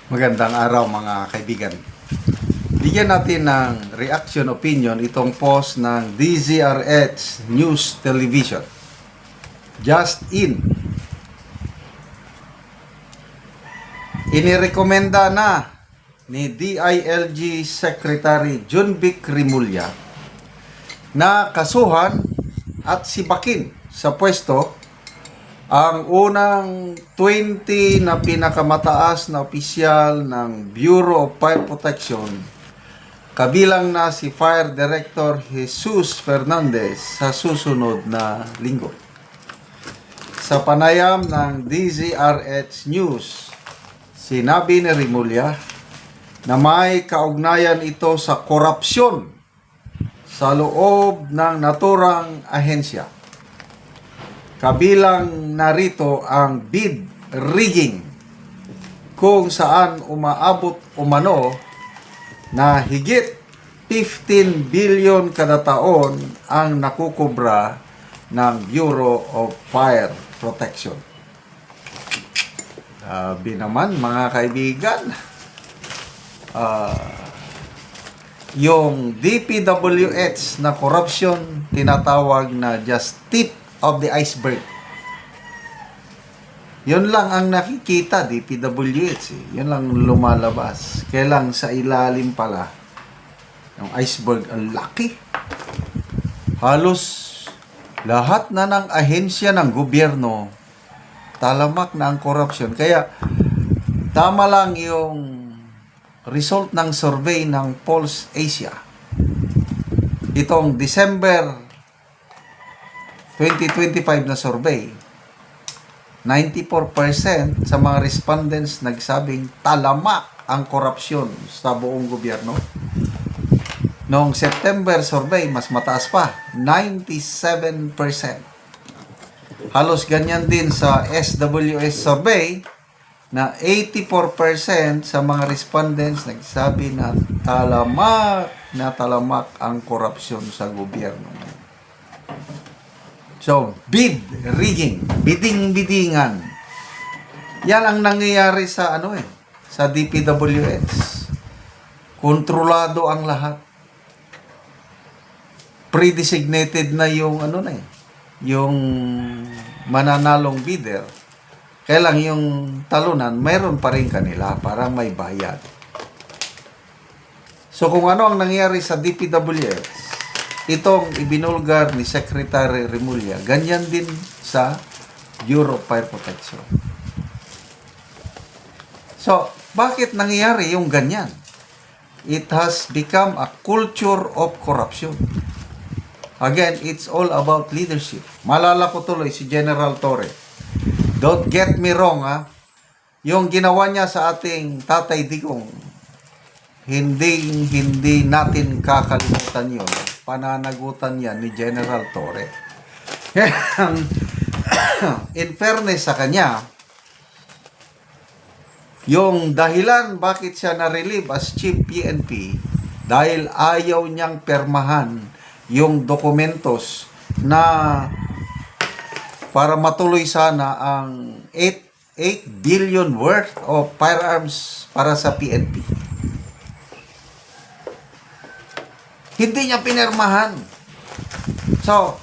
Magandang araw mga kaibigan. Bigyan natin ng reaction opinion itong post ng DZRH News Television. Just in. Inirekomenda na ni DILG Secretary John Vic Remulla na kasuhan at sibakin sa pwesto ang unang 20 na pinakamataas na opisyal ng Bureau of Fire Protection, kabilang na si Fire Director Jesus Fernandez sa susunod na linggo. Sa panayam ng DZRH News, sinabi ni Remulla na may kaugnayan ito sa korupsyon sa loob ng naturang ahensya. Kabilang narito ang bid rigging kung saan umaabot umano na higit 15 billion kada taon ang nakukubra ng Bureau of Fire Protection. Sabi naman mga kaibigan, yung DPWH na corruption tinatawag na just tip of the iceberg. Yun lang ang nakikita, DPWH. Yun lang lumalabas. Kailang sa ilalim pala, yung iceberg, ang laki. Halos lahat na ng ahensya ng gobyerno, talamak na ang corruption. Kaya, tama lang yung result ng survey ng Pulse Asia. Itong December 2025 na survey, 94% sa mga respondents nagsabing talamak ang korupsyon sa buong gobyerno. Noong September survey, mas mataas pa, 97%. Halos ganyan din sa SWS survey na 84% sa mga respondents nagsabi na talamak ang korupsyon sa gobyerno. So, bid rigging, biding-bidingan. Yan ang nangyayari sa sa DPWH. Kontrolado ang lahat. Pre-designated na yung yung mananalong bidder. Kaya lang yung talunan, mayroon pa rin kanila para may bayad. So kung ano ang nangyayari sa DPWH, itong ibinulgar ni Secretary Remulla, ganyan din sa Bureau of Fire Protection. So, bakit nangyayari yung ganyan? It has become a culture of corruption. Again, it's all about leadership. Malala ko tuloy si General Torre. Don't get me wrong, yung ginawa niya sa ating Tatay Digong, hindi natin kakalimutan yun. Pananagutan niya ni General Torre. In fairness sa kanya, yung dahilan bakit siya na-relieve as Chief PNP, dahil ayaw niyang permahan yung dokumentos na para matuloy sana ang 8 billion worth of firearms para sa PNP. Hindi niya pinirmahan. So,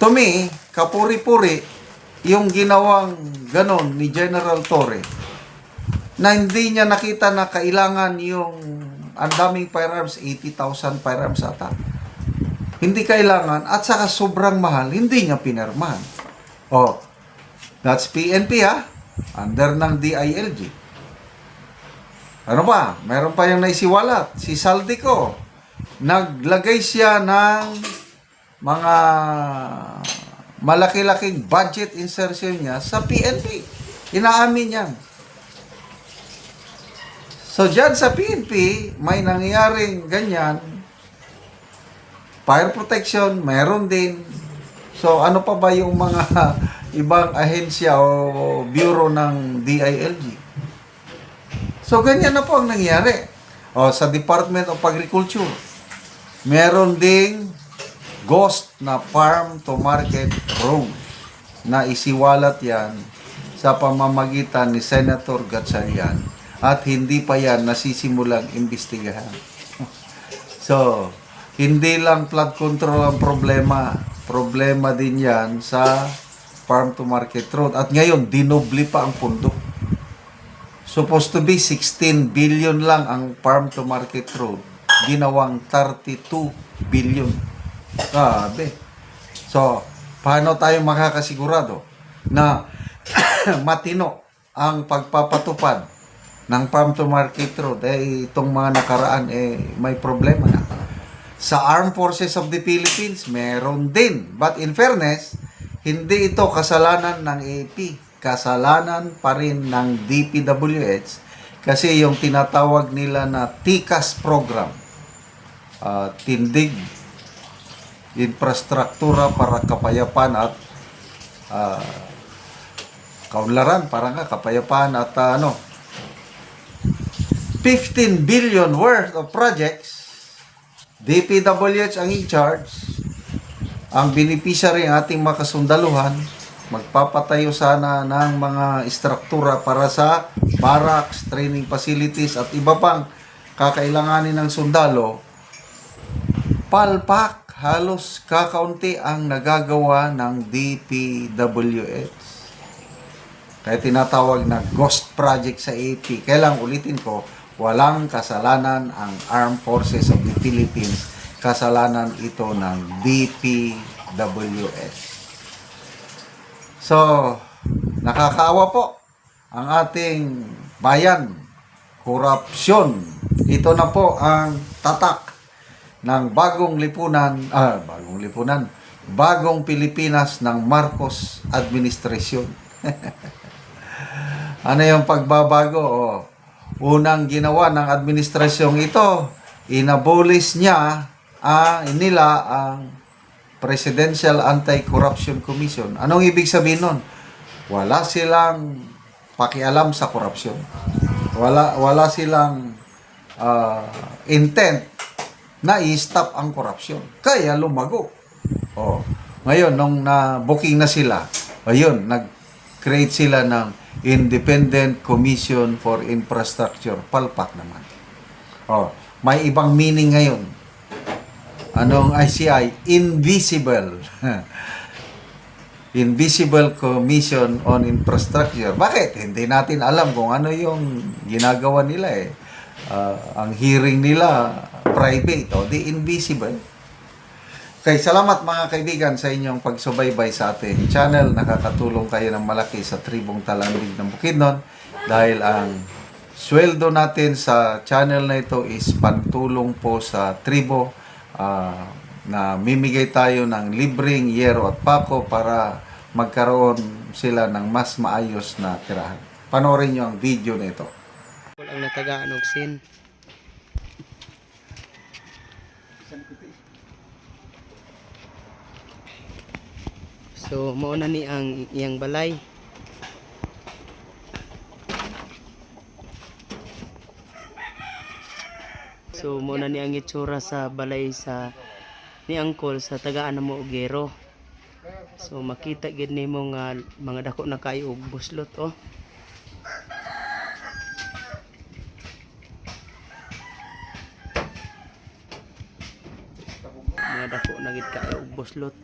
to me, kapuri-puri yung ginawang ganon ni General Torre na hindi niya nakita na kailangan yung ang daming firearms, 80,000 firearms ata. Hindi kailangan at saka sobrang mahal, hindi niya pinirmahan. Oh, that's PNP under ng DILG. Ano pa? Meron pa yung naisiwalat. Si Saldico, naglagay siya ng mga malaki-laking budget insertion niya sa PNP. Inaamin yan. So, dyan sa PNP, may nangyaring ganyan. Fire protection, meron din. So, ano pa ba yung mga ibang ahensya o bureau ng DILG? So, ganyan na po ang nangyari. O, sa Department of Agriculture, meron ding ghost na farm to market rules na isiwalat yan sa pamamagitan ni Senator Gatchalian at hindi pa yan nasisimulang imbestigahan. So, hindi lang flood control ang problema. Problema din yan sa farm to market road. At ngayon, dinobli pa ang pundo. Supposed to be 16 billion lang ang farm to market road. Ginawang 32 billion. Grabe. So, paano tayo makakasigurado na matino ang pagpapatupad ng farm to market road? Itong mga nakaraan, may problema na. Sa Armed Forces of the Philippines, meron din. But in fairness, hindi ito kasalanan ng AP. Kasalanan pa rin ng DPWH kasi yung tinatawag nila na TICAS program, Tindig, Infrastruktura para Kapayapaan at Kaunlaran, parang kapayapaan at 15 billion worth of projects. DPWH ang in charge. Ang beneficiary ang ating makasundaluhan, magpapatayo sana ng mga istruktura para sa barracks, training facilities at iba pang kakailanganin ng sundalo. Palpak, halos kakaunti ang nagagawa ng DPWH. Kaya tinatawag na ghost project sa AP. Kailang ulitin ko, walang kasalanan ang Armed Forces of the Philippines. Kasalanan ito ng DPWH. So, nakakaawa po ang ating bayan. Korupsyon. Ito na po ang tatak ng bagong Pilipinas ng Marcos administrasyon. Ano yung pagbabago? Unang ginawa ng administrasyong ito, inabolish nila ang Presidential Anti-Corruption Commission. Anong ibig sabihin nun? Wala silang pakialam sa korupsyon. Wala silang intent na i-stop ang korupsyon. Kaya lumago. Ngayon, nung na-booking na sila, ayun, nag-create sila ng Independent Commission for Infrastructure. Palpak naman. May ibang meaning ngayon. Anong ICI? Invisible. Invisible Commission on Infrastructure. Bakit? Hindi natin alam kung ano yung ginagawa nila ang hearing nila private o di invisible. Okay, salamat mga kaibigan sa inyong pagsubaybay sa ating channel. Nakakatulong kayo ng malaki sa Tribong Talandig ng Bukidnon dahil ang sweldo natin sa channel na ito is pantulong po sa tribo na mimigay tayo ng libreng yero at pako para magkaroon sila ng mas maayos na tirahan. Panoorin nyo ang video na ito. Ang natagaan og sin. So mao na ni ang iyang balay. So mao na ni ang itsura sa balay sa ni Angkol sa tagaan na mo og gero. So makita gid nimo nga mga dako na kayo og buslot Mga dako na gid kayo og buslot.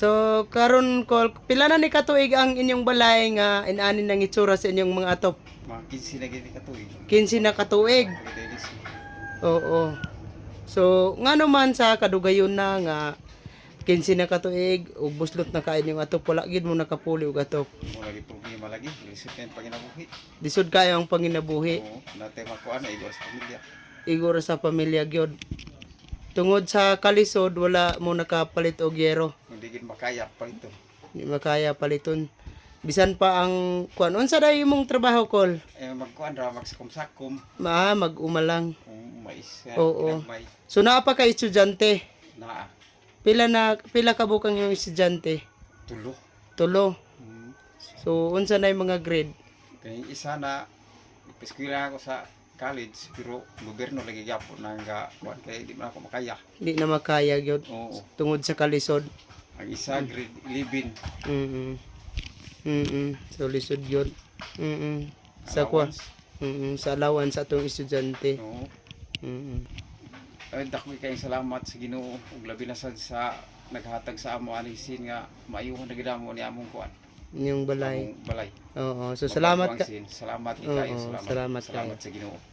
So karon Kol, pila na ni katuig ang inyong balay nga inanin nang itsura sa inyong mga atop? Mga 15 na gini katuig. 15 na katuig. Oo. So ngano man sa kadugayon na nga 15 na katuig ug buslot na kain yung atop, wala gid mo nakapuli og atop. Mo lagi problema lagi, resipient paginabuhi. Disod kayo ang panginabuhi. Oo, natay makuan igor sa pamilya. Igor sa pamilya gyud. Tungod sa kalisod wala mo nakapalit og yero. Hindi gid makaya pa ito. Di makaya paliton. Bisan pa ang kuan unsa day imong trabaho Kol? Magkuan ra magsakom-sakom. Mag-umalang. Mais. Oo. So naa pa ka estudyante? Naa. Pila ka bukang yung estudyante? Tulo. Tulo. So unsa na yung mga grade? Kay isa na eskwela ako sa college pero gobyerno lagi gyapon nang ga kuan kay di man ako makaya. Di na makaya gyud Oo. tungod sa kalisod. Ang isa grade 11. So lisod yun. Sa kwa. allowance. Sa allowance sa atong estudyante. Oo. Mm. Ay dako kay salamat sa Ginoo ug labi na sad sa naghatag sa amo alisin nga maayuhan na gid mo ni among kuan. Yung balay. Among balay. Oo. So salamat ka. Salamat Oo, kayo. salamat Salamat kayo. sa Ginoo.